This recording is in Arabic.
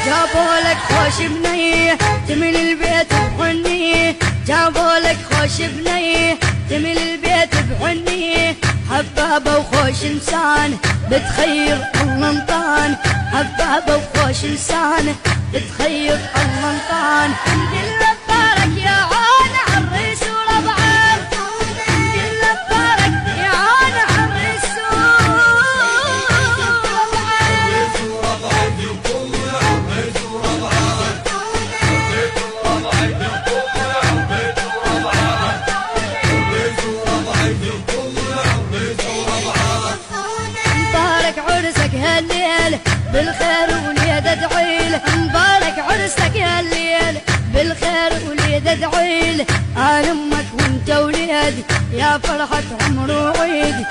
جابولك خوش بنيه تمل البيت بحنيه، جابولك خوش بنيه تمل البيت بحنيه، حبابة وخوش انسان بتخير الله انطان، حبابة وخوش انسان بتخير الله انطان. كل بارك يا عون عريس وربعه، كل بارك يا عون عريس مبارك عرسك هالليل بالخير وليد ادعيله، مبارك عرسك هالليل بالخير وليد ادعيله، آل امك وانت وليد يا فرحة عمر وعيد.